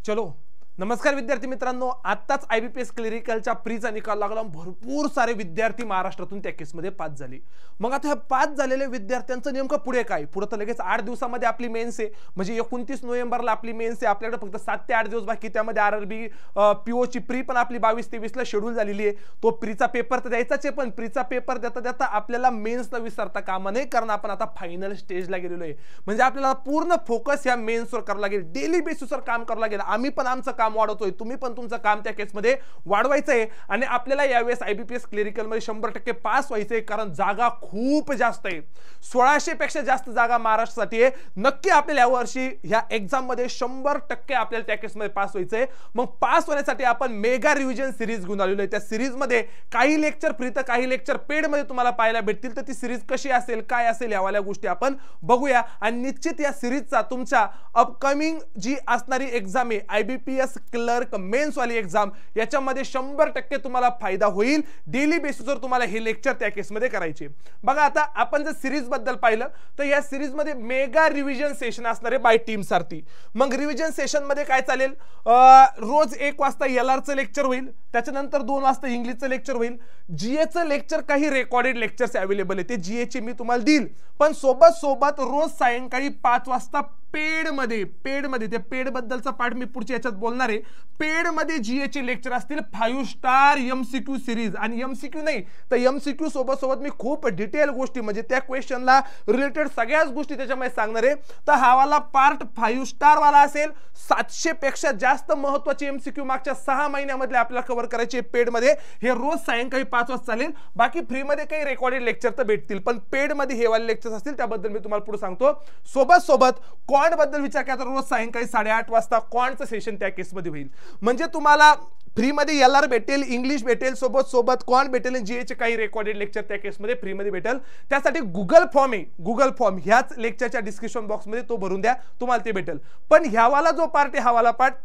चलो नमस्कार विद्यार्थी मित्रांनो, आत्ताच IBPS क्लिरिकलच्या प्रीचा निकाल लागला. भरपूर सारे विद्यार्थी महाराष्ट्रातून त्या केसमध्ये पास झाले. मग आता ह्या पास झालेल्या विद्यार्थ्यांचं नेमकं पुढे काय? पुढे तर लगेच 8 दिवसामध्ये आपली मेन्स आहे, म्हणजे 29 नोव्हेंबरला आपली मेन्स आहे. आपल्याकडे फक्त 7 ते 8 दिवस बाकी. त्यामध्ये RRB PO ची प्री पण आपली 22-23 ला शेड्यूल झालेली आहे. तो प्रीचा पेपर तर द्यायचाच आहे, पण प्रीचा पेपर देता देता आपल्याला मेन्सला विसरता कामा नये, कारण आपण आता फायनल स्टेजला गेलेलो आहे. म्हणजे आपल्याला पूर्ण फोकस या मेन्सवर करावं लागेल, डेली बेसिसवर काम करावं लागेल. आम्ही पण आमचं काम वाढवतोय, तुम्ही पण तुमचं काम त्या केसमध्ये वाढवायचं आहे. आणि आपल्याला यावेळेस IBPS क्लिरिकल मध्ये 100% पास व्हायचंय, कारण जागा खूप जास्त आहे. 1600 पेक्षा जास्त जागा महाराष्ट्रासाठी आहे. नक्की आपल्याला यावर्षी ह्या एक्झाम मध्ये 100% आपल्याला त्या केसमध्ये पास व्हायचंय. मग पास होण्यासाठी आपण मेगा रिव्हिजन सिरीज घेऊन आलेलो आहे. त्या सिरीज मध्ये काही लेक्चर फ्री तर काही लेक्चर पेड मध्ये तुम्हाला पाहायला भेटतील. तर ती सिरीज कशी असेल, काय असेल, यावाल्या गोष्टी आपण बघूया. आणि निश्चित या सिरीजचा तुमच्या अपकमिंग जी असणारी एक्झाम आहे IBPS क्लर्क मेन्स वाली एक्झाम, याच्यामध्ये 100% तुम्हाला फायदा होईल. डेली बेसिसवर तुम्हाला हे लेक्चर त्या केसमध्ये करायचे. बघा, आता आपण जर सिरीज बद्दल पाहिलं तर या सिरीज मध्ये मेगा रिव्हिजन सेशन असणार आहे बाय टीम सारथी. मग रिव्हिजन सेशन मध्ये काय चालेल, रोज 1 वाजता LR चं लेक्चर होईल, त्याच्यानंतर 2 वाजता इंग्लिशचं लेक्चर होईल. GA चं लेक्चर काही रेकॉर्डेड लेक्चर्स अवेलेबल आहे, ते GA चे मी तुम्हाला देईल. पण सोबत सोबत रोज सायंकाळी 5 वाजता पेड मध्ये ते पेड बद्दलचा पार्ट मी पुढच्या याच्यात बोलणार आहे. पेड मध्ये GA चे लेक्चर असतील 5 स्टार MCQ सिरीज. आणि MCQ नाही तर MCQ सोबत सोबत मी खूप डिटेल गोष्टी, म्हणजे त्या क्वेश्चनला रिलेटेड सगळ्याच गोष्टी त्याच्यामध्ये सांगणार आहे. तर हा वाला पार्ट 5 स्टार वाला असेल. 700 पेक्षा जास्त महत्त्वाचे MCQ मागच्या 6 महिन्यामध्ये आपल्याला कव्हर करायचे पेड मध्ये. हे रोज सायंकाळी 5 वाजता चालेल. बाकी फ्री मध्ये काही रेकॉर्डेड लेक्चर तर भेटतील, पण पेड मध्ये हे वाले लेक्चर्स असतील, त्याबद्दल मी तुम्हाला पुढे सांगतो. सोबत सोबत क्वांट बद्दल विचार केला तर रोज सायंकाळी 8:30 वाजता क्वांटचं सेशन त्या केसमध्ये होईल. म्हणजे तुम्हाला फ्री मध्ये LR भेटेल, इंग्लिश भेटेल, सोबत सोबत क्वांट भेटेल, आणि GA चे काही रेकॉर्डेड लेक्चर त्या केसमध्ये फ्री मध्ये भेटेल. त्यासाठी गुगल फॉर्म आहे, गुगल फॉर्म ह्याच लेक्चरच्या डिस्क्रिप्शन बॉक्स मध्ये तो भरून द्या, तुम्हाला ते भेटेल. पण ह्यावाला जो पार्ट आहे, हा वाला पार्ट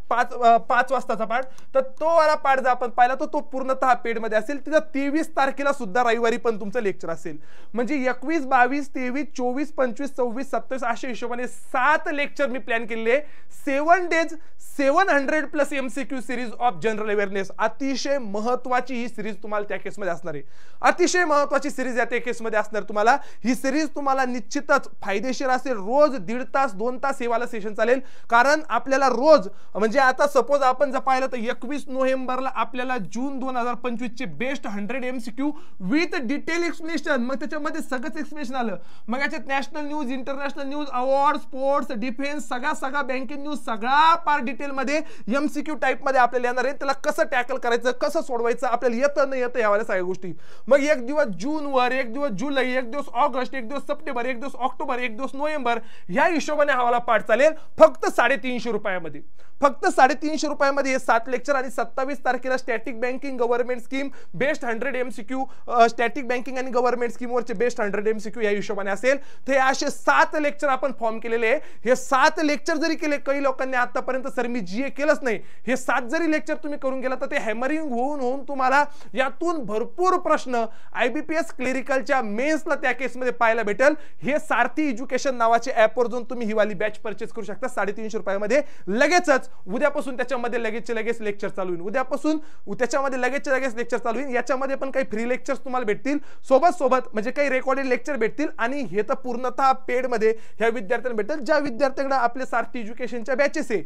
5 वाजताचा पार्ट, तर तो वाला पार्ट जर आपण पाहिला तर तो पूर्णतः पेड मध्ये असेल. तिथं 23 तारखेला सुद्धा रविवारी पण तुमचं लेक्चर असेल. म्हणजे 21, 22, 23, 24, 25, 26, 27 अशा हिशोबाने 7 लेक्चर मी प्लॅन केलेले. 7 days 700+ MCQ series of general awareness. अतिशय महत्वाची ही सिरीज तुम्हाला त्या केसमध्ये असणार आहे. अतिशय महत्वाची सिरीज या त्या केसमध्ये असणार. तुम्हाला ही सिरीज तुम्हाला निश्चितच फायदेशीर असेल. रोज 1.5 तास 2 तास हे वाला सेशन चालेल. कारण आपल्याला रोज, म्हणजे आता सपोज आपण जर पाहिलं तर 21 नोव्हेंबरला आपल्याला जून 2025 चे best 100 MCQ with detail explanation, मग त्याच्यामध्ये सगळंच एक्सप्लेनेशन आलं. मग याच्यात national news, international news, award, sports, defence, सगळा बँकिंग न्यूज, सगळा पार्ट डिटेल मध्ये MCQ टाइप मध्ये आपल्याला येणार आहे. त्याला कसं टॅकल करायचं, कसं सोडवायचं, आपल्याला येतं नाही येतं यावाल्या सगळ्या गोष्टी. मग 1 दिवस जून वर, 1 दिवस जुलै, 1 दिवस ऑगस्ट, 1 दिवस सप्टेंबर, 1 दिवस ऑक्टोबर, 1 दिवस नोव्हेंबर, या हिशोबाने हा वाला पार्ट चालेल. फक्त 350 रुपयामध्ये, फक्त 350 रुपयामध्ये हे 7 लेक्चर. आणि 27 तारखेला static banking government scheme best 100 MCQ, static banking आणि गव्हर्नमेंट स्कीम वरचे बेस्ट 100 MCQ या हिशोबाने असेल. तर असे 7 लेक्चर आपण फॉर्म केलेले आहे. हे 7 लेक्चर जरी केले, काही लोकांनी आतापर्यंत सर मी GA केलंच नाही, हे 7 जरी लेक्चर तुम्ही करून गेला तर ते हॅमरिंग होऊन तुम्हाला यातून भरपूर प्रश्न IBPS क्लिरिकलच्या मेन्सला त्या केसमध्ये पाहायला भेटेल. हे सारथी एज्युकेशन नावाचे ऍपवर जाऊन तुम्ही ही वाली बॅच परचेस करू शकता 350 रुपयामध्ये. लगेचच उद्यापासून त्याच्यामध्ये लगेच लेक्चर चालू होईल. उद्यापासून त्याच्यामध्ये लगेच लेक्चर चालू होईल. याच्यामध्ये पण काही फ्री लेक्चर्स तुम्हाला भेटतील, सोबत म्हणजे काही रेकॉर्डेड लेक्चर भेटतील. आणि हे तर पूर्णतः पेड मध्ये ह्या विद्यार्थ्यांना भेटेल, ज्या विद्यार्थ्यांना आपले सारथी एज्युकेशनच्या बॅचेस आहे,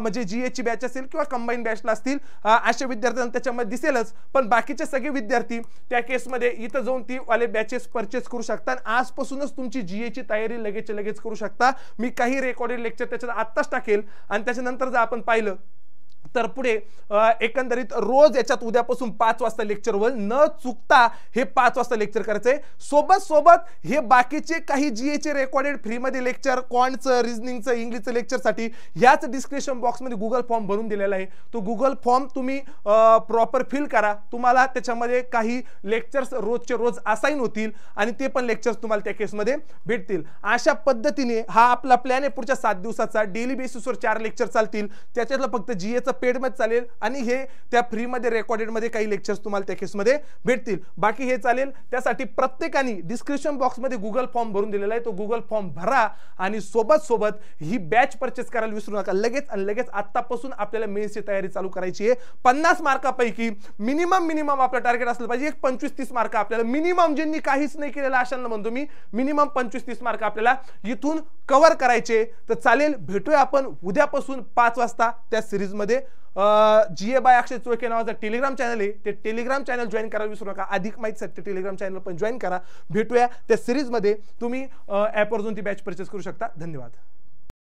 म्हणजे GA ची बॅच असेल किंवा कंबाईन बॅचला असतील, अशा विद्यार्थ्यांना त्याच्यामध्ये दिसेलच. पण बाकीचे सगळे विद्यार्थी त्या केसमध्ये इथं जाऊन ती वाले बॅचेस परचेस करू शकता. आजपासूनच तुमची GA ची तयारी लगेच करू शकता. मी काही रेकॉर्डेड लेक्चर त्याच्यात आत्ताच टाकेल. आणि त्याच्यानंतर जर आपण पाहिलं तर पुढे एकंदरीत रोज याच्यात उद्यापासून 5 वाजता लेक्चर होईल. न चुकता हे 5 वाजता लेक्चर करायचंय. सोबत हे बाकीचे काही GA चे रेकॉर्डेड फ्री मध्ये लेक्चर, क्वांटचं, रिझनिंगचं, इंग्लिशचं लेक्चरसाठी याच डिस्क्रिप्शन बॉक्स मध्ये गुगल फॉर्म भरून दिलेला आहे. तो गुगल फॉर्म तुम्ही प्रॉपर फिल करा. तुम्हाला त्याच्यामध्ये काही लेक्चर्स रोजचे रोज असाइन होतील आणि ते पण लेक्चर्स तुम्हाला त्या केसमध्ये भेटतील. अशा पद्धतीने हा आपला प्लॅन आहे पुढच्या 7 दिवसाचा. डेली बेसिसवर 4 लेक्चर चालतील. त्याच्यातलं फक्त GA केसचं पेडमध्ये चालेल आणि हे त्या फ्रीमध्ये रेकॉर्डेडमध्ये काही लेक्चर्स तुम्हाला त्या केसमध्ये भेटतील. बाकी हे चालेल. त्यासाठी प्रत्येकाने डिस्क्रिप्शन बॉक्समध्ये गुगल फॉर्म भरून दिलेला आहे, तो गुगल फॉर्म भरा आणि सोबत ही बॅच परचेस करायला विसरू नका. लगेच आतापासून आपल्याला मेन्सची तयारी चालू करायची आहे. 50 मार्कापैकी मिनिमम आपलं टार्गेट असलं पाहिजे एक 25-30 मार्क आपल्याला मिनिमम, ज्यांनी काहीच नाही केलेलं अशांना म्हणतो मी, मिनिमम 25-30 मार्क आपल्याला इथून कव्हर करायचे. तर चालेल, भेटूया आपण उद्यापासून 5 वाजता त्या सिरीजमध्ये. GA बाय अक्षय चोळके नावाचा टेलिग्राम चॅनल आहे, ते टेलिग्राम चॅनल जॉईन करायला विसरू नका. अधिक माहितीसाठी टेलिग्राम चॅनल पण जॉईन करा. भेटूया त्या सिरीजमध्ये. तुम्ही ॲपवर जाऊन ती बॅच परचेस करू शकता. धन्यवाद.